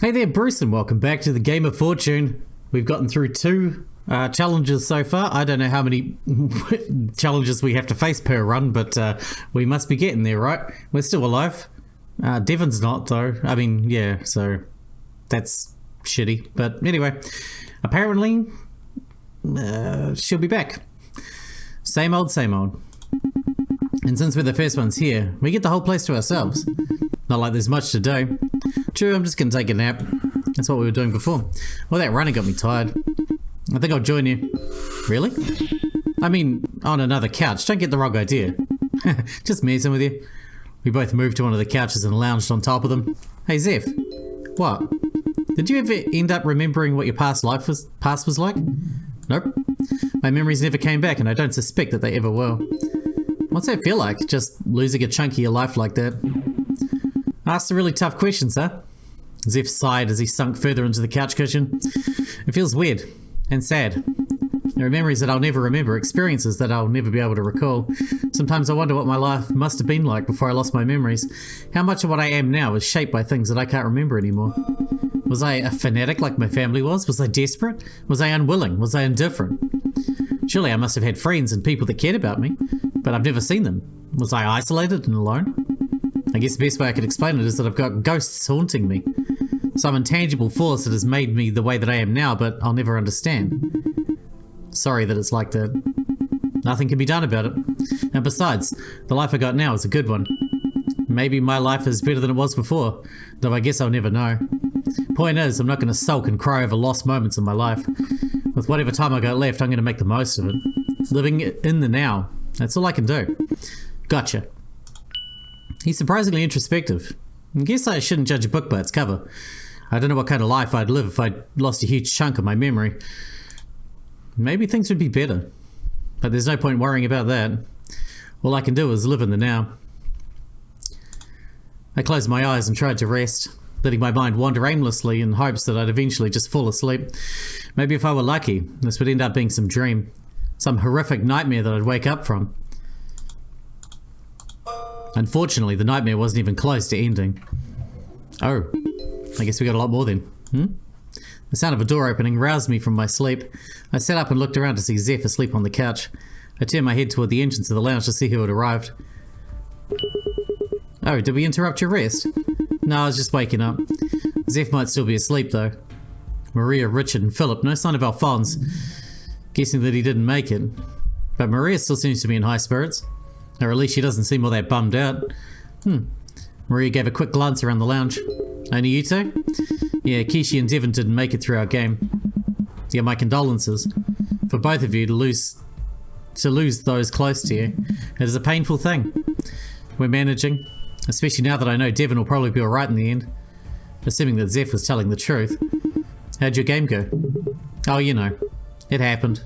Hey there, Bruce, and welcome back to the Game of Fortune. We've gotten through two challenges so far. I don't know how many challenges we have to face per run, but we must be getting there, right? We're still alive. Devon's not, though. I mean, yeah, so that's shitty. But anyway, apparently she'll be back. Same old, same old. And since we're the first ones here, we get the whole place to ourselves. Not like there's much to do. True, I'm just going to take a nap. That's what we were doing before. Well, that running got me tired. I think I'll join you. Really? I mean, on another couch. Don't get the wrong idea. Just messing with you. We both moved to one of the couches and lounged on top of them. Hey, Zeph. What? Did you ever end up remembering what your past was like? Nope. My memories never came back, and I don't suspect that they ever will. What's that feel like, just losing a chunk of your life like that? Asked the really tough questions, huh? Zeph sighed as he sunk further into the couch cushion. It feels weird and sad. There are memories that I'll never remember, experiences that I'll never be able to recall. Sometimes I wonder what my life must have been like before I lost my memories. How much of what I am now is shaped by things that I can't remember anymore. Was I a fanatic like my family was? Was I desperate? Was I unwilling? Was I indifferent? Surely I must have had friends and people that cared about me, but I've never seen them. Was I isolated and alone? I guess the best way I could explain it is that I've got ghosts haunting me. Some intangible force that has made me the way that I am now, but I'll never understand. Sorry that it's like that. Nothing can be done about it. And besides, the life I got now is a good one. Maybe my life is better than it was before, though I guess I'll never know. Point is, I'm not going to sulk and cry over lost moments in my life. With whatever time I got left, I'm going to make the most of it. Living in the now. That's all I can do. Gotcha. He's surprisingly introspective. I guess I shouldn't judge a book by its cover. I don't know what kind of life I'd live if I'd lost a huge chunk of my memory. Maybe things would be better. But there's no point worrying about that. All I can do is live in the now. I closed my eyes and tried to rest, letting my mind wander aimlessly in hopes that I'd eventually just fall asleep. Maybe if I were lucky, this would end up being some dream. Some horrific nightmare that I'd wake up from. Unfortunately, the nightmare wasn't even close to ending. Oh, I guess we got a lot more then. The sound of a door opening roused me from my sleep. I sat up and looked around to see Zeph asleep on the couch. I turned my head toward the entrance of the lounge to see who had arrived. Oh, did we interrupt your rest? No, I was just waking up. Zeph might still be asleep though. Maria, Richard and Philip, no sign of Alphonse. Guessing that he didn't make it. But Maria still seems to be in high spirits. Or at least she doesn't seem all that bummed out. Maria gave a quick glance around the lounge. Only you two? Yeah, Kishi and Devon didn't make it through our game. Yeah, my condolences. For both of you to lose those close to you. It is a painful thing. We're managing. Especially now that I know Devon will probably be alright in the end. Assuming that Zeph was telling the truth. How'd your game go? Oh, you know. It happened.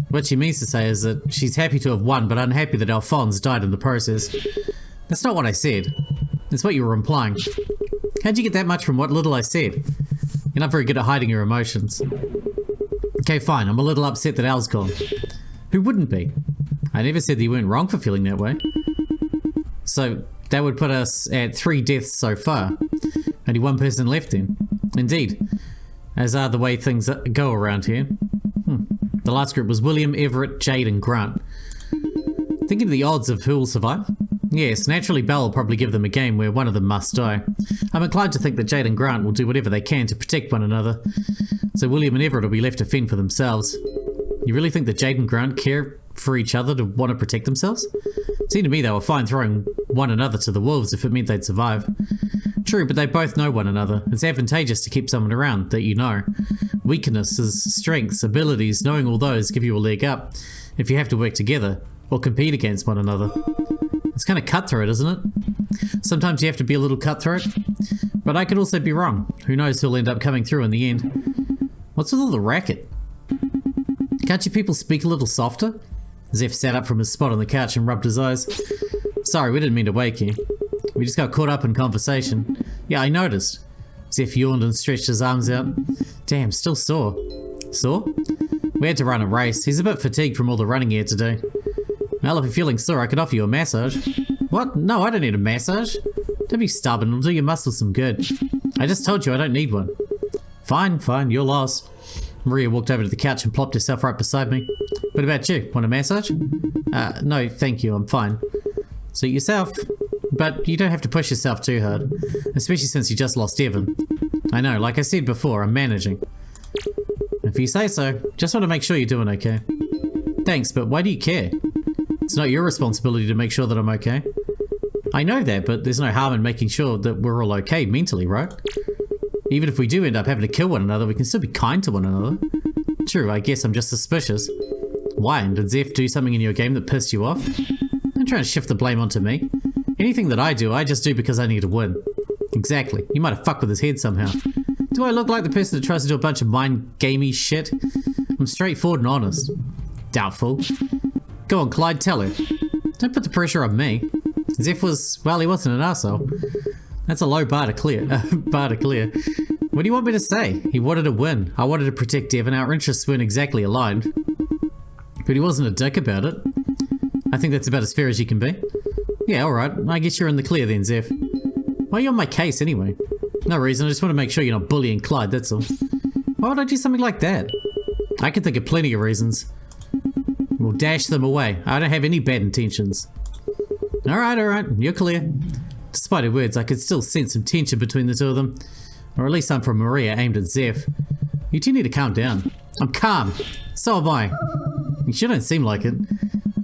What she means to say is that she's happy to have won, but unhappy that Alphonse died in the process. That's not what I said. It's what you were implying. How'd you get that much from what little I said? You're not very good at hiding your emotions. Okay, fine. I'm a little upset that Al's gone. Who wouldn't be? I never said that you weren't wrong for feeling that way. So that would put us at 3 deaths so far. Only one person left then. Indeed. As are the way things go around here. The last group was William, Everett, Jade and Grant. Thinking of the odds of who will survive? Yes, naturally Belle will probably give them a game where one of them must die. I'm inclined to think that Jade and Grant will do whatever they can to protect one another. So William and Everett will be left to fend for themselves. You really think that Jade and Grant care for each other to want to protect themselves? It seemed to me they were fine throwing one another to the wolves if it meant they'd survive. True, but they both know one another. It's advantageous to keep someone around that you know. Weaknesses, strengths, abilities, knowing all those give you a leg up if you have to work together or compete against one another. It's kind of cutthroat, isn't it? Sometimes you have to be a little cutthroat, but I could also be wrong. Who knows who'll end up coming through in the end. What's with all the racket? Can't you people speak a little softer? Zeph sat up from his spot on the couch and rubbed his eyes. Sorry, we didn't mean to wake you. We just got caught up in conversation. Yeah, I noticed. Zeph yawned and stretched his arms out. Damn, still sore. Sore? We had to run a race. He's a bit fatigued from all the running here today. Well, if you're feeling sore, I could offer you a massage. What? No, I don't need a massage. Don't be stubborn. It'll do your muscles some good. I just told you I don't need one. Fine, fine, your loss. Maria walked over to the couch and plopped herself right beside me. What about you? Want a massage? No, thank you, I'm fine. Suit yourself. But you don't have to push yourself too hard. Especially since you just lost Evan. I know, like I said before, I'm managing. If you say so, just want to make sure you're doing okay. Thanks, but why do you care? It's not your responsibility to make sure that I'm okay. I know that, but there's no harm in making sure that we're all okay mentally, right? Even if we do end up having to kill one another, we can still be kind to one another. True, I guess I'm just suspicious. Why? And did Zeph do something in your game that pissed you off? Don't try and shift the blame onto me. Anything that I do, I just do because I need to win. Exactly. You might have fucked with his head somehow. Do I look like the person that tries to do a bunch of mind-gamey shit? I'm straightforward and honest. Doubtful. Go on, Clyde, tell her. Don't put the pressure on me. Zeph was, well, he wasn't an arsehole. That's a low bar to clear. What do you want me to say? He wanted to win. I wanted to protect Devon. Our interests weren't exactly aligned. But he wasn't a dick about it. I think that's about as fair as you can be. Yeah, alright. I guess you're in the clear then, Zeph. Why are you on my case anyway? No reason. I just want to make sure you're not bullying Clyde, that's all. Why would I do something like that? I can think of plenty of reasons. We'll dash them away. I don't have any bad intentions. Alright. You're clear. Despite her words, I could still sense some tension between the two of them. Or at least some from Maria aimed at Zeph. You two need to calm down. I'm calm. So am I. You sure don't seem like it.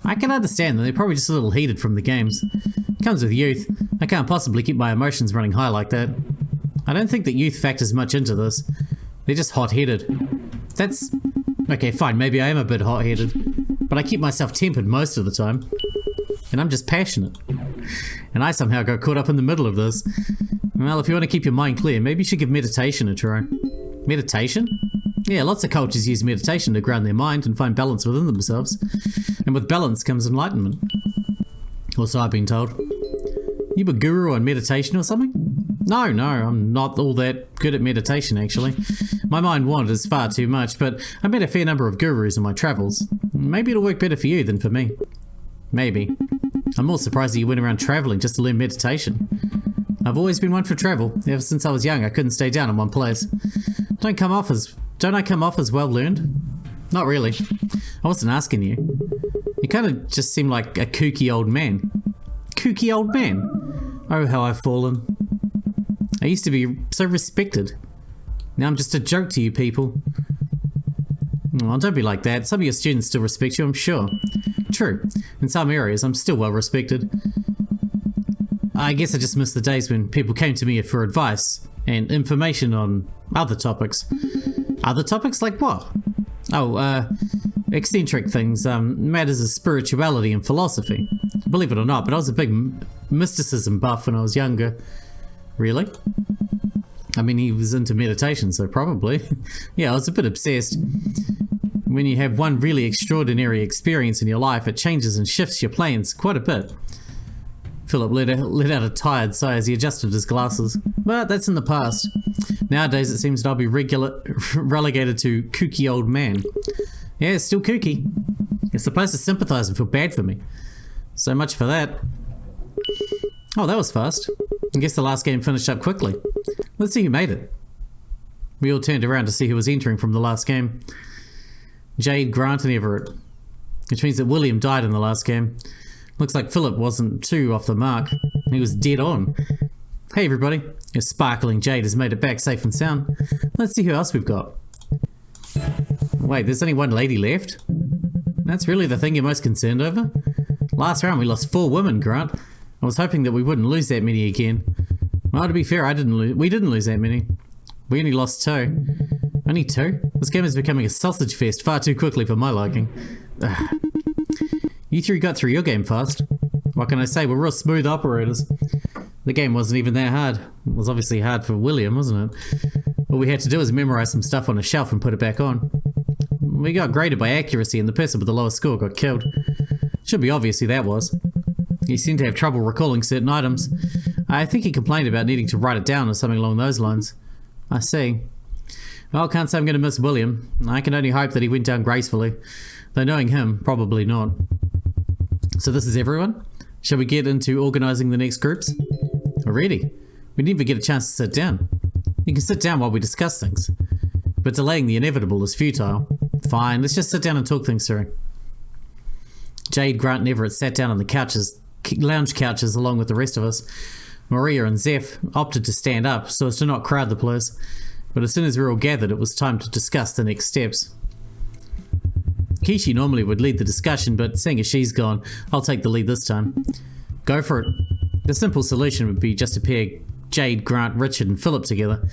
I can understand that they're probably just a little heated from the games. Comes with youth. I can't possibly keep my emotions running high like that. I don't think that youth factors much into this. They're just hot-headed. That's... Okay, fine, maybe I am a bit hot-headed. But I keep myself tempered most of the time. And I'm just passionate. And I somehow got caught up in the middle of this. Well, if you want to keep your mind clear, maybe you should give meditation a try. Meditation? Yeah, lots of cultures use meditation to ground their mind and find balance within themselves. And with balance comes enlightenment. Or so I've been told. You a guru on meditation or something? No, I'm not all that good at meditation actually. My mind wanders far too much, but I met a fair number of gurus in my travels. Maybe it'll work better for you than for me. Maybe. I'm more surprised that you went around traveling just to learn meditation. I've always been one for travel. Ever since I was young, I couldn't stay down in one place. Don't I come off as well learned? Not really. I wasn't asking you. You kind of just seem like a kooky old man. Kooky old man? Oh, how I've fallen. I used to be so respected. Now I'm just a joke to you people. Oh, don't be like that. Some of your students still respect you, I'm sure. True. In some areas, I'm still well respected. I guess I just miss the days when people came to me for advice and information on other topics. Other topics like what? Oh, eccentric things, matters of spirituality and philosophy. Believe it or not, but I was a big mysticism buff when I was younger. Really? I mean, he was into meditation, so probably. Yeah, I was a bit obsessed. When you have one really extraordinary experience in your life, it changes and shifts your plans quite a bit. Philip let out a tired sigh as he adjusted his glasses. But that's in the past. Nowadays it seems that I'll be relegated to kooky old man. Yeah, it's still kooky. You're supposed to sympathize and feel bad for me. So much for that. Oh, that was fast. I guess the last game finished up quickly. Let's see who made it. We all turned around to see who was entering from the last game. Jade, Grant and Everett. Which means that William died in the last game. Looks like Philip wasn't too off the mark. He was dead on. Hey everybody, your sparkling Jade has made it back safe and sound. Let's see who else we've got. Wait, there's only one lady left? That's really the thing you're most concerned over? Last round we lost 4 women, Grant. I was hoping that we wouldn't lose that many again. Well, to be fair, we didn't lose that many. We only lost 2. Only 2? This game is becoming a sausage fest far too quickly for my liking. Ugh. You 3 got through your game fast. What can I say? We're real smooth operators. The game wasn't even that hard. It was obviously hard for William, wasn't it? All we had to do was memorize some stuff on a shelf and put it back on. We got graded by accuracy and the person with the lowest score got killed. Should be obvious who that was. He seemed to have trouble recalling certain items. I think he complained about needing to write it down or something along those lines. I see. Well, can't say I'm going to miss William. I can only hope that he went down gracefully. Though knowing him, probably not. So this is everyone? Shall we get into organising the next groups? Already? We didn't even get a chance to sit down. You can sit down while we discuss things. But delaying the inevitable is futile. Fine, let's just sit down and talk things through. Jade, Grant, and Everett sat down on the lounge couches along with the rest of us. Maria and Zeph opted to stand up so as to not crowd the place. But as soon as we were all gathered, it was time to discuss the next steps. Kishi normally would lead the discussion, but seeing as she's gone, I'll take the lead this time. Go for it. The simple solution would be just to pair Jade, Grant, Richard, and Philip together.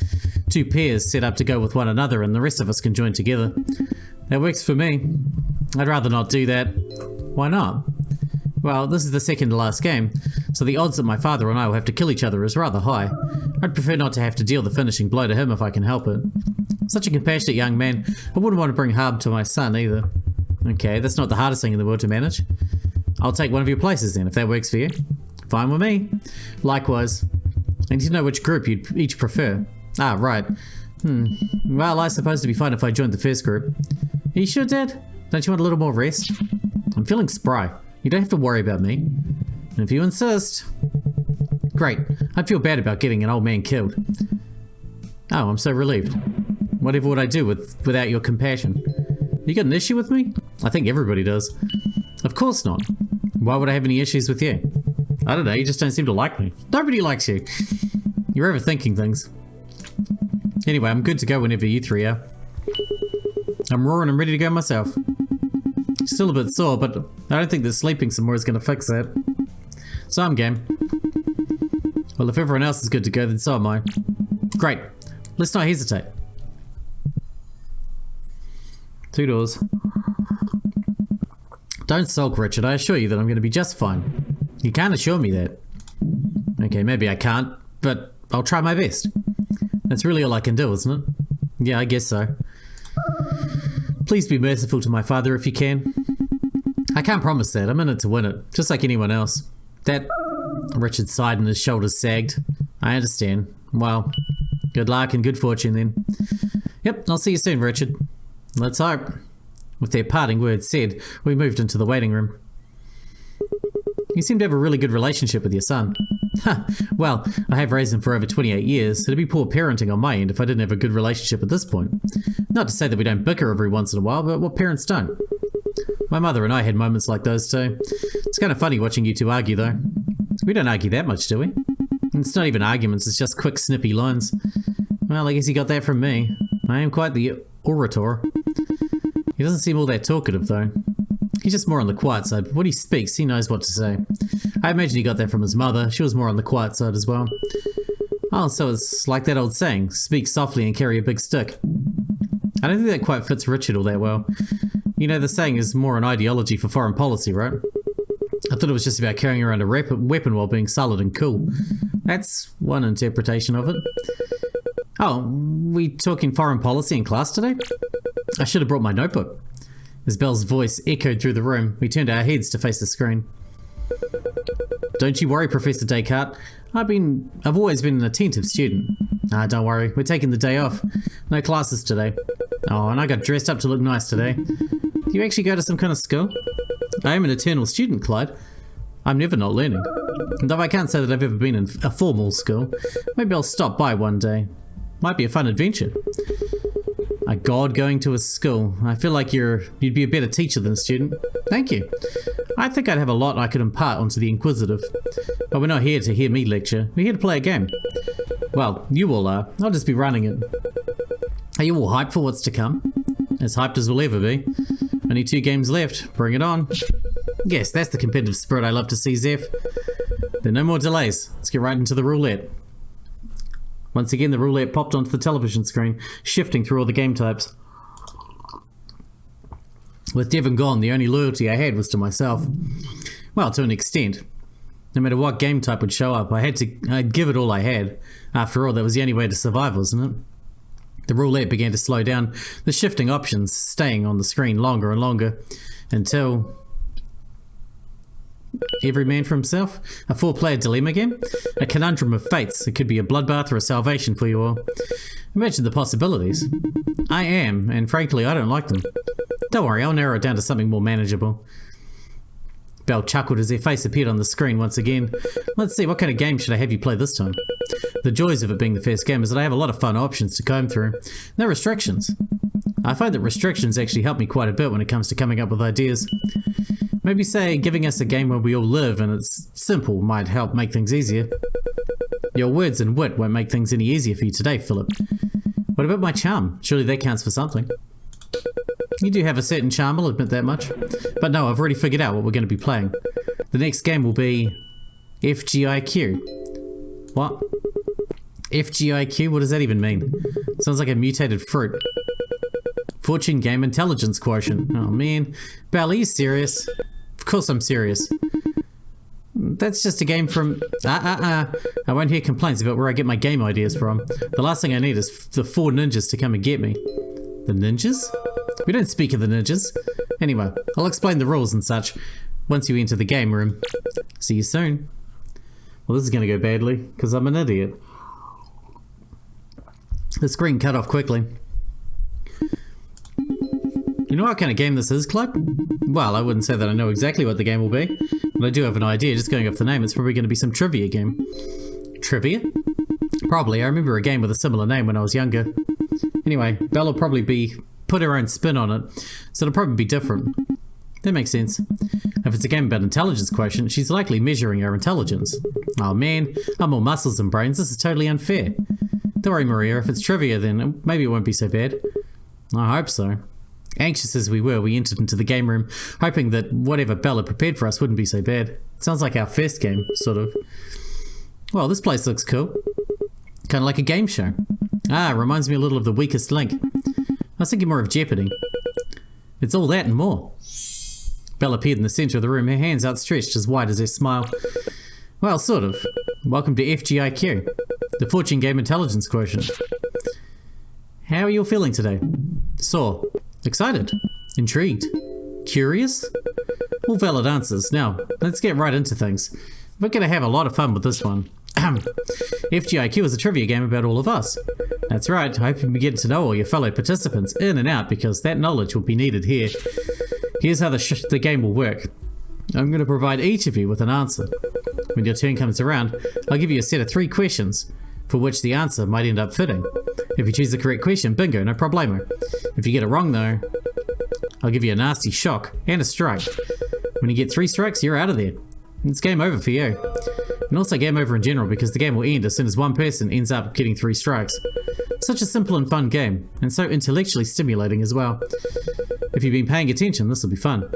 2 pairs set up to go with one another, and the rest of us can join together. That works for me. I'd rather not do that. Why not? Well, this is the second to last game, so the odds that my father and I will have to kill each other is rather high. I'd prefer not to have to deal the finishing blow to him if I can help it. Such a compassionate young man, I wouldn't want to bring harm to my son either. Okay, that's not the hardest thing in the world to manage. I'll take one of your places then, if that works for you. Fine with me. Likewise. I need to know which group you'd each prefer. Ah, right. Well, I suppose it'd be fine if I joined the first group. Are you sure, Dad? Don't you want a little more rest? I'm feeling spry. You don't have to worry about me. And if you insist... Great. I'd feel bad about getting an old man killed. Oh, I'm so relieved. Whatever would I do without your compassion? You got an issue with me? I think everybody does. Of course not. Why would I have any issues with you? I don't know, you just don't seem to like me. Nobody likes you. You're overthinking things. Anyway, I'm good to go whenever you three are. I'm roaring and ready to go myself. Still a bit sore, but I don't think that sleeping some more is going to fix that. So I'm game. Well, if everyone else is good to go, then so am I. Great. Let's not hesitate. 2 doors. Don't sulk, Richard. I assure you that I'm going to be just fine. You can't assure me that. Okay, maybe I can't, but I'll try my best. That's really all I can do, isn't it? Yeah, I guess so. Please be merciful to my father if you can. I can't promise that. I'm in it to win it, just like anyone else. That... Richard sighed and his shoulders sagged. I understand. Well, good luck and good fortune then. Yep, I'll see you soon, Richard. Let's hope. With their parting words said, we moved into the waiting room. You seem to have a really good relationship with your son. Well, I have raised him for over 28 years. It'd be poor parenting on my end if I didn't have a good relationship at this point. Not to say that we don't bicker every once in a while, but what parents don't? My mother and I had moments like those too. It's kind of funny watching you two argue though. We don't argue that much, do we? It's not even arguments, it's just quick, snippy lines. Well, I guess he got that from me. I am quite the orator. He doesn't seem all that talkative though. He's just more on the quiet side, but when he speaks, he knows what to say. I imagine he got that from his mother. She was more on the quiet side as well. Oh, so it's like that old saying, speak softly and carry a big stick. I don't think that quite fits Richard all that well. You know, the saying is more an ideology for foreign policy, right? I thought it was just about carrying around a weapon while being solid and cool. That's one interpretation of it. Oh, we talking foreign policy in class today? I should have brought my notebook. As Belle's voice echoed through the room, we turned our heads to face the screen. Don't you worry, Professor Descartes. I've always been an attentive student. Ah, don't worry, we're taking the day off. No classes today. Oh, and I got dressed up to look nice today. Do you actually go to some kind of school? I am an eternal student, Clyde. I'm never not learning. And though I can't say that I've ever been in a formal school, maybe I'll stop by one day. Might be a fun adventure. A god going to a school. I feel like you'd be a better teacher than a student. Thank you. I think I'd have a lot I could impart onto the Inquisitive. But we're not here to hear me lecture. We're here to play a game. Well, you all are. I'll just be running it. Are you all hyped for what's to come? As hyped as we'll ever be. Only 2 games left. Bring it on. Yes, that's the competitive spirit I love to see, Zeph. There are no more delays. Let's get right into the roulette. Once again, the roulette popped onto the television screen, shifting through all the game types. With Devon gone, the only loyalty I had was to myself. Well, to an extent. No matter what game type would show up, I'd give it all I had. After all, that was the only way to survive, wasn't it? The roulette began to slow down, the shifting options staying on the screen longer and longer, until... Every man for himself? A 4-player dilemma game? A conundrum of fates. It could be a bloodbath or a salvation for you all. Imagine the possibilities. I am, and frankly I don't like them. Don't worry, I'll narrow it down to something more manageable. Belle chuckled as her face appeared on the screen once again. Let's see, what kind of game should I have you play this time? The joys of it being the first game is that I have a lot of fun options to comb through. No restrictions. I find that restrictions actually help me quite a bit when it comes to coming up with ideas. Maybe say giving us a game where we all live and it's simple might help make things easier. Your words and wit won't make things any easier for you today, Philip. What about my charm? Surely that counts for something. You do have a certain charm, I'll admit that much. But no, I've already figured out what we're going to be playing. The next game will be F.G.I.Q. What? F.G.I.Q? What does that even mean? Sounds like a mutated fruit. Fortune Game Intelligence Quotient. Oh man. Belle, are you serious? Of course I'm serious. That's just a game from... I won't hear complaints about where I get my game ideas from. The last thing I need is the 4 ninjas to come and get me. The ninjas? We don't speak of the ninjas. Anyway, I'll explain the rules and such once you enter the game room. See you soon. Well, this is going to go badly, because I'm an idiot. The screen cut off quickly. You know what kind of game this is, Clyde? Well, I wouldn't say that I know exactly what the game will be, but I do have an idea. Just going off the name, it's probably going to be some trivia game. Trivia? Probably. I remember a game with a similar name when I was younger. Anyway, Belle will probably put her own spin on it, so it'll probably be different. That makes sense. If it's a game about intelligence quotient, she's likely measuring our intelligence. Oh man, I'm all muscles and brains. This is totally unfair. Don't worry, Maria. If it's trivia, then maybe it won't be so bad. I hope so. Anxious as we were, we entered into the game room, hoping that whatever Belle had prepared for us wouldn't be so bad. Sounds like our first game, sort of. Well, this place looks cool. Kind of like a game show. Reminds me a little of The Weakest Link. I was thinking more of Jeopardy. It's all that and more. Belle appeared in the center of the room, her hands outstretched as wide as her smile. Well, sort of. Welcome to F.G.I.Q, the Fortune Game Intelligence Quotient. How are you all feeling today? Sore. Excited? Intrigued? Curious? All valid answers. Now, let's get right into things. We're going to have a lot of fun with this one. F.G.I.Q is a trivia game about all of us. That's right, I hope you get to know all your fellow participants in and out because that knowledge will be needed here. Here's how the game will work. I'm going to provide each of you with an answer. When your turn comes around, I'll give you a set of 3 questions for which the answer might end up fitting. If you choose the correct question, bingo, no problemo. If you get it wrong though, I'll give you a nasty shock and a strike. When you get 3 strikes, you're out of there. It's game over for you. And also game over in general because the game will end as soon as one person ends up getting 3 strikes. Such a simple and fun game, and so intellectually stimulating as well. If you've been paying attention, this will be fun.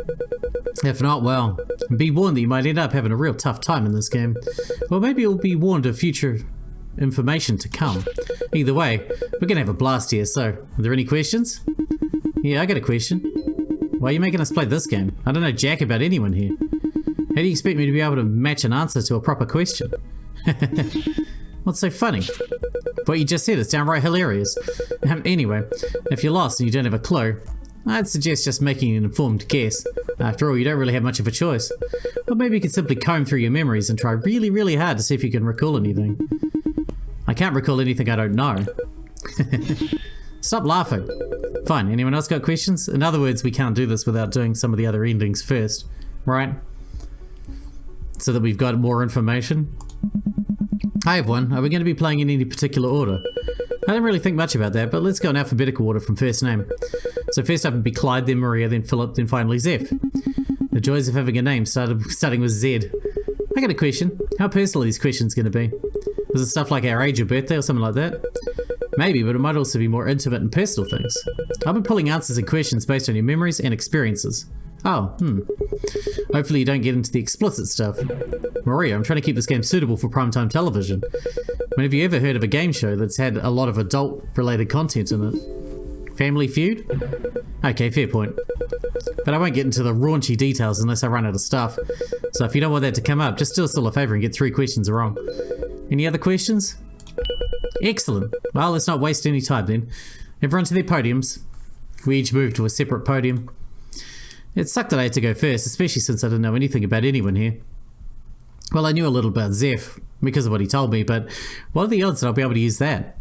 If not, well, be warned that you might end up having a real tough time in this game. Or maybe you'll be warned of future information to come. Either way, we're gonna have a blast here, so are there any questions? Yeah, I got a question. Why are you making us play this game? I don't know jack about anyone here. How do you expect me to be able to match an answer to a proper question? What's so funny? What you just said is downright hilarious. Anyway, if you're lost and you don't have a clue, I'd suggest just making an informed guess. After all, you don't really have much of a choice. Or maybe you could simply comb through your memories and try really, really hard to see if you can recall anything. I can't recall anything I don't know. Stop laughing. Fine, anyone else got questions? In other words, we can't do this without doing some of the other endings first, right? So that we've got more information. I have one. Are we going to be playing in any particular order? I don't really think much about that, but let's go in alphabetical order from first name. So first up would be Clyde, then Maria, then Philip, then finally Zeph. The joys of having a name starting with Z. I got a question. How personal are these questions going to be? Is it stuff like our age or birthday or something like that? Maybe, but it might also be more intimate and personal things. I've been pulling answers and questions based on your memories and experiences. Oh, Hopefully you don't get into the explicit stuff. Maria, I'm trying to keep this game suitable for primetime television. When have you ever heard of a game show that's had a lot of adult-related content in it? Family Feud? Okay, fair point. But I won't get into the raunchy details unless I run out of stuff. So if you don't want that to come up, just do us all a favour and get 3 questions wrong. Any other questions? Excellent. Well, let's not waste any time then. Everyone to their podiums. We each move to a separate podium. It sucked that I had to go first, especially since I didn't know anything about anyone here. Well, I knew a little about Zeph, because of what he told me, but what are the odds that I'll be able to use that?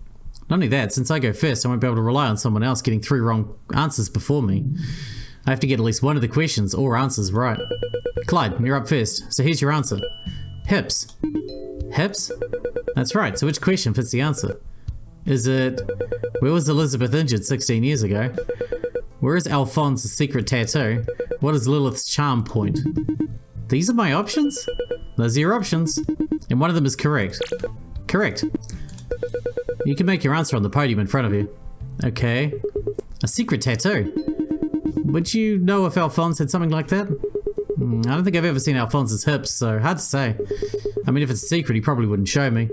Not only that, since I go first, I won't be able to rely on someone else getting 3 wrong answers before me. I have to get at least one of the questions or answers right. Clyde, you're up first, so here's your answer. Hips. Hips? That's right, so which question fits the answer? Is it, where was Elizabeth injured 16 years ago? Where is Alphonse's secret tattoo? What is Lilith's charm point? These are my options? Those are your options. And one of them is correct. Correct. You can make your answer on the podium in front of you. Okay. A secret tattoo? Would you know if Alphonse had something like that? I don't think I've ever seen Alphonse's hips, so hard to say. I mean, if it's a secret, he probably wouldn't show me.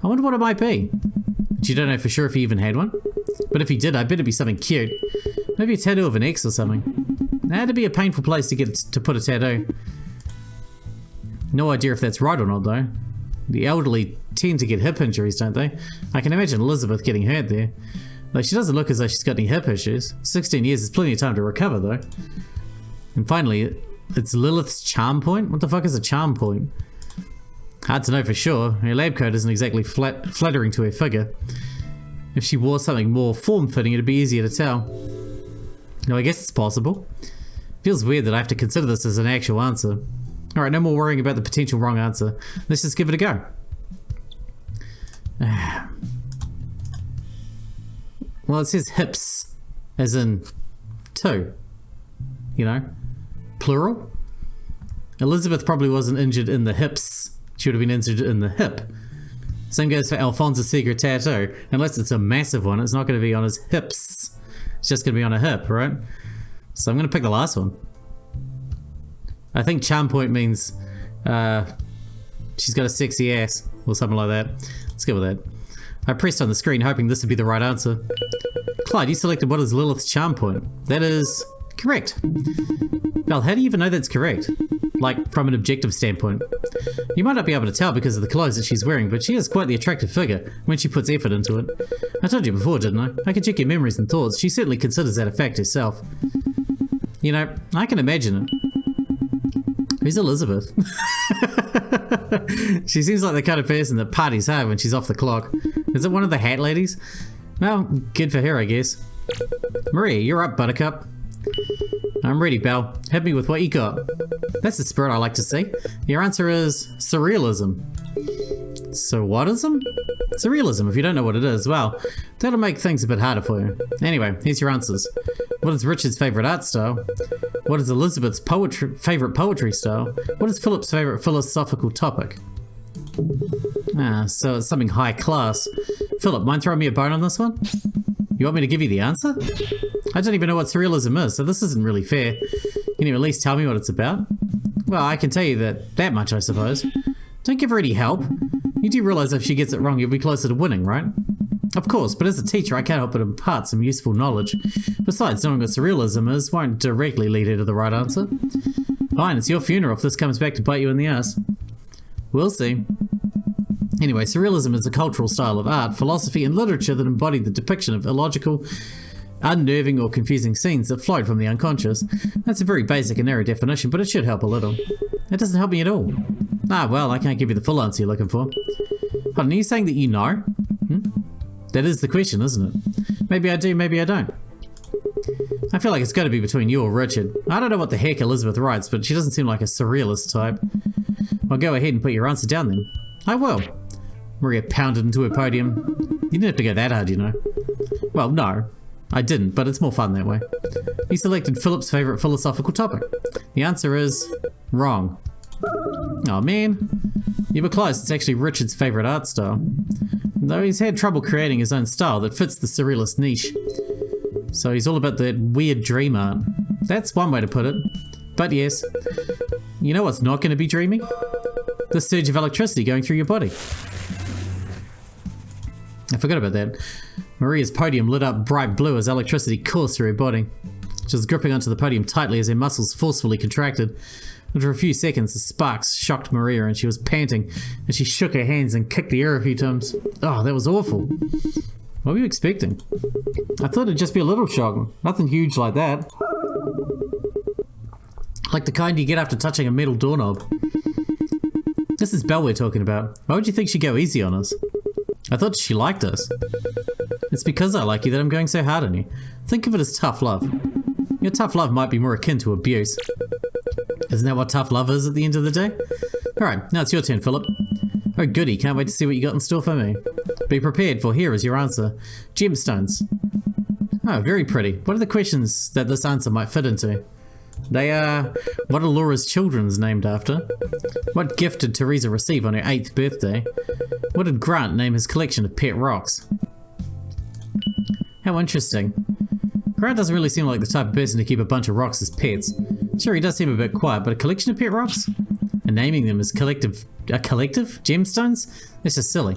I wonder what it might be. But you don't know for sure if he even had one? But if he did, I bet it'd be something cute. Maybe a tattoo of an X or something. That'd be a painful place to put a tattoo. No idea if that's right or not, though. The elderly tend to get hip injuries, don't they? I can imagine Elizabeth getting hurt there. Though she doesn't look as though she's got any hip issues. 16 years is plenty of time to recover, though. And finally, it's Lilith's charm point? What the fuck is a charm point? Hard to know for sure. Her lab coat isn't exactly flattering to her figure. If she wore something more form-fitting, it'd be easier to tell. No, I guess it's possible. Feels weird that I have to consider this as an actual answer. Alright, no more worrying about the potential wrong answer. Let's just give it a go. Well, it says hips, as in two. You know? Plural? Elizabeth probably wasn't injured in the hips. She would have been injured in the hip. Same goes for Alphonse's secret tattoo. Unless it's a massive one, it's not going to be on his hips. It's just going to be on a hip, right? So I'm going to pick the last one. I think charm point means she's got a sexy ass or something like that. Let's go with that. I pressed on the screen hoping this would be the right answer. Clyde, you selected what is Lilith's charm point. That is correct. Well, how do you even know that's correct? Like, from an objective standpoint. You might not be able to tell because of the clothes that she's wearing, but she has quite the attractive figure when she puts effort into it. I told you before, didn't I? I can check your memories and thoughts. She certainly considers that a fact herself. You know, I can imagine it. Who's Elizabeth? She seems like the kind of person that parties hard when she's off the clock. Is it one of the hat ladies? Well, good for her, I guess. Maria, you're up, Buttercup. I'm ready, Belle. Hit me with what you got. That's the spirit I like to see. Your answer is surrealism. So whatism? Surrealism, if you don't know what it is. Well, that'll make things a bit harder for you. Anyway, here's your answers. What is Richard's favourite art style? What is Elizabeth's favourite poetry style? What is Philip's favourite philosophical topic? So it's something high class. Philip, mind throwing me a bone on this one? You want me to give you the answer? I don't even know what surrealism is, so this isn't really fair. Can you at least tell me what it's about? Well, I can tell you that much, I suppose. Don't give her any help. You do realise if she gets it wrong, you'll be closer to winning, right? Of course, but as a teacher, I can't help but impart some useful knowledge. Besides, knowing what surrealism is won't directly lead her to the right answer. Fine, it's your funeral if this comes back to bite you in the ass. We'll see. Anyway, surrealism is a cultural style of art, philosophy, and literature that embodied the depiction of illogical, unnerving, or confusing scenes that flowed from the unconscious. That's a very basic and narrow definition, but it should help a little. It doesn't help me at all. Well, I can't give you the full answer you're looking for. Hold on, are you saying that you know? That is the question, isn't it? Maybe I do, maybe I don't. I feel like it's got to be between you or Richard. I don't know what the heck Elizabeth writes, but she doesn't seem like a surrealist type. Well, go ahead and put your answer down then. I will. Maria pounded into her podium. You didn't have to go that hard, you know. Well, no. I didn't, but it's more fun that way. He selected Philip's favourite philosophical topic. The answer is wrong. Oh man. You were close, it's actually Richard's favourite art style. Though he's had trouble creating his own style that fits the surrealist niche. So he's all about that weird dream art. That's one way to put it. But yes. You know what's not going to be dreamy? The surge of electricity going through your body. I forgot about that. Maria's podium lit up bright blue as electricity coursed through her body. She was gripping onto the podium tightly as her muscles forcefully contracted. And for a few seconds, the sparks shocked Maria and she was panting as she shook her hands and kicked the air a few times. Oh, that was awful. What were you expecting? I thought it'd just be a little shock. Nothing huge like that. Like the kind you get after touching a metal doorknob. This is Belle we're talking about. Why would you think she'd go easy on us? I thought she liked us. It's because I like you that I'm going so hard on you. Think of it as tough love. Your tough love might be more akin to abuse. Isn't that what tough love is at the end of the day? Alright, now it's your turn, Philip. Oh goody, can't wait to see what you got in store for me. Be prepared, for here is your answer. Gemstones. Oh, very pretty. What are the questions that this answer might fit into? They are, what are Laura's children's named after? What gift did Teresa receive on her 8th birthday? What did Grant name his collection of pet rocks? How interesting. Grant doesn't really seem like the type of person to keep a bunch of rocks as pets. Sure, he does seem a bit quiet, but a collection of pet rocks? And naming them as collective gemstones? That's just silly.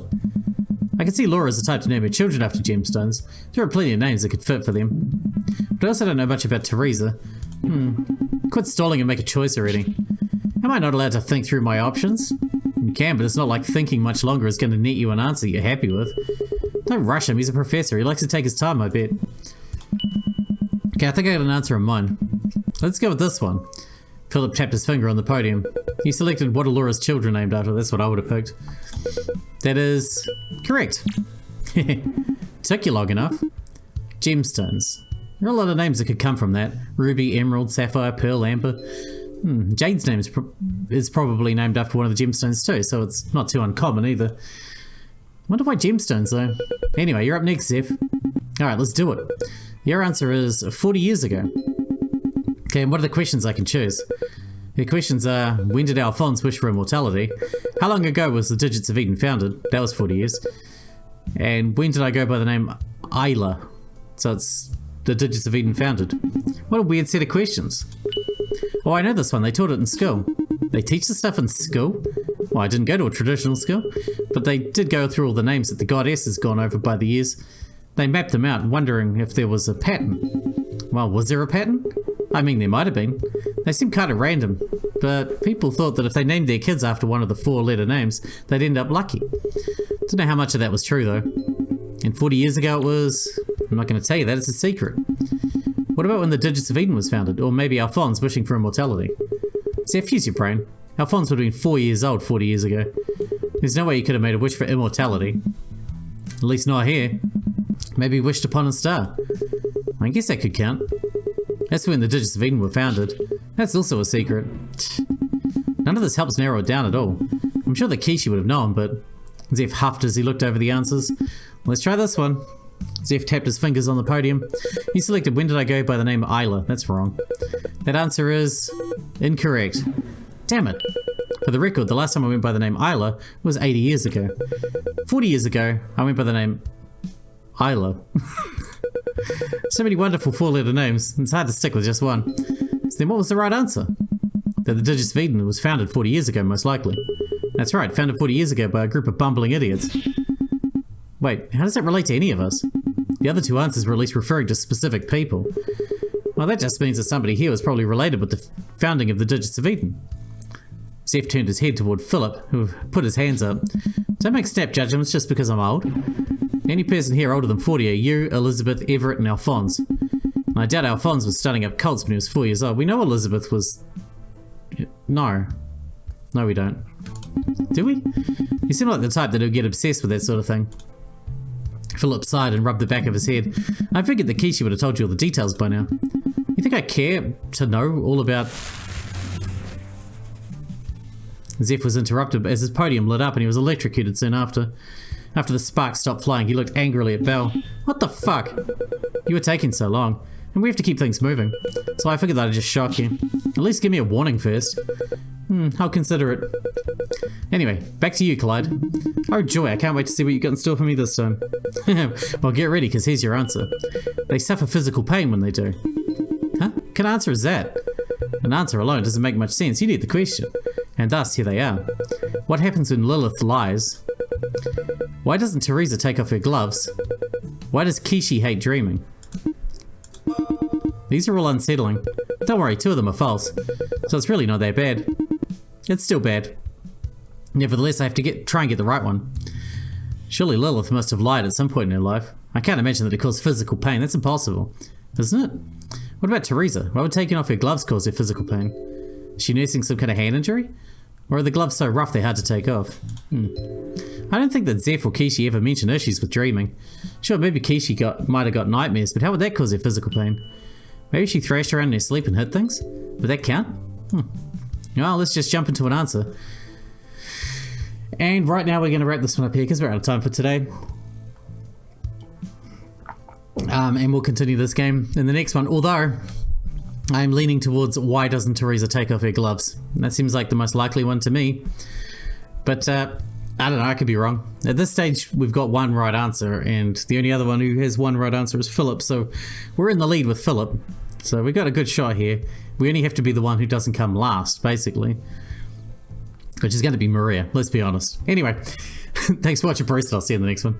I can see Laura is the type to name her children after gemstones. There are plenty of names that could fit for them. But I also don't know much about Teresa. Quit stalling and make a choice already. Am I not allowed to think through my options? You can, but it's not like thinking much longer is going to net you an answer you're happy with. Don't rush him, he's a professor. He likes to take his time, I bet. Okay, I think I got an answer in mind. Let's go with this one. Philip tapped his finger on the podium. He selected what are Laura's children named after. That's what I would have picked. That is correct. Took you long enough. Gemstones. There are a lot of names that could come from that. Ruby, emerald, sapphire, pearl, amber. Jade's name is probably named after one of the gemstones too, so it's not too uncommon either. Wonder why gemstones though. Anyway, you're up next, Zeph. Alright, let's do it. Your answer is 40 years ago. Okay, and what are the questions I can choose? The questions are, when did Alphonse wish for immortality? How long ago was the Digits of Eden founded? That was 40 years. And when did I go by the name Isla? So it's the Digits of Eden founded. What a weird set of questions. Oh, I know this one. They taught it in school. They teach this stuff in school? Well, I didn't go to a traditional school, but they did go through all the names that the goddess has gone over by the years. They mapped them out, wondering if there was a pattern. Well, was there a pattern? I mean, there might have been. They seem kind of random, but people thought that if they named their kids after one of the 4-letter names, they'd end up lucky. Don't know how much of that was true, though. And 40 years ago it was... I'm not going to tell you that, it's a secret. What about when the Digits of Eden was founded? Or maybe Alphonse wishing for immortality? Zeph, use your brain. Alphonse would have been 4 years old 40 years ago. There's no way he could have made a wish for immortality. At least not here. Maybe he wished upon a star. I guess that could count. That's when the Digits of Eden were founded. That's also a secret. None of this helps narrow it down at all. I'm sure that Kishi would have known, but... Zeph huffed as he looked over the answers. Let's try this one. Zeph tapped his fingers on the podium. He selected when did I go by the name Isla. That's wrong. That answer is... incorrect. Damn it. For the record, the last time I went by the name Isla was 80 years ago. 40 years ago, I went by the name... Isla. So many wonderful 4-letter names, it's hard to stick with just one. So then what was the right answer? That the Digits of Eden was founded 40 years ago, most likely. That's right, founded 40 years ago by a group of bumbling idiots. Wait, how does that relate to any of us? The other two answers were at least referring to specific people. Well, that just means that somebody here was probably related with the founding of the Digits of Eden. Zeph turned his head toward Philip, who put his hands up. Don't make snap judgments just because I'm old. Any person here older than 40 are you, Elizabeth, Everett, and Alphonse. And I doubt Alphonse was starting up cults when he was 4 years old. We know Elizabeth was... No. No, we don't. Do we? You seem like the type that would get obsessed with that sort of thing. Philip sighed and rubbed the back of his head. I figured that Kishi would have told you all the details by now. You think I care to know all about... Zeph was interrupted as his podium lit up and he was electrocuted soon after. After the sparks stopped flying, he looked angrily at Belle. What the fuck? You were taking so long, and we have to keep things moving. So I figured that I'd just shock you. At least give me a warning first. I'll consider it. Anyway, back to you, Clyde. Oh joy, I can't wait to see what you got in store for me this time. Well, get ready, because here's your answer. They suffer physical pain when they do. Huh? What kind of answer is that? An answer alone doesn't make much sense. You need the question. And thus, here they are. What happens when Lilith lies? Why doesn't Teresa take off her gloves? Why does Kishi hate dreaming? These are all unsettling. Don't worry, 2 of them are false. So it's really not that bad. It's still bad. Nevertheless, I have to try and get the right one. Surely Lilith must have lied at some point in her life. I can't imagine that it caused physical pain. That's impossible. Isn't it? What about Teresa? Why would taking off her gloves cause her physical pain? Is she nursing some kind of hand injury? Or are the gloves so rough they're hard to take off? I don't think that Zeph or Kishi ever mentioned issues with dreaming. Sure, maybe Kishi might have got nightmares, but how would that cause her physical pain? Maybe she thrashed around in her sleep and hit things? Would that count? Well, let's just jump into an answer. And right now we're going to wrap this one up here because we're out of time for today. And we'll continue this game in the next one. Although, I'm leaning towards why doesn't Teresa take off her gloves? That seems like the most likely one to me. But I don't know, I could be wrong. At this stage, we've got one right answer, and the only other one who has one right answer is Philip. So we're in the lead with Philip. So we got a good shot here. We only have to be the one who doesn't come last, basically. Which is going to be Maria, let's be honest. Anyway, thanks for watching, Bruce. I'll see you in the next one.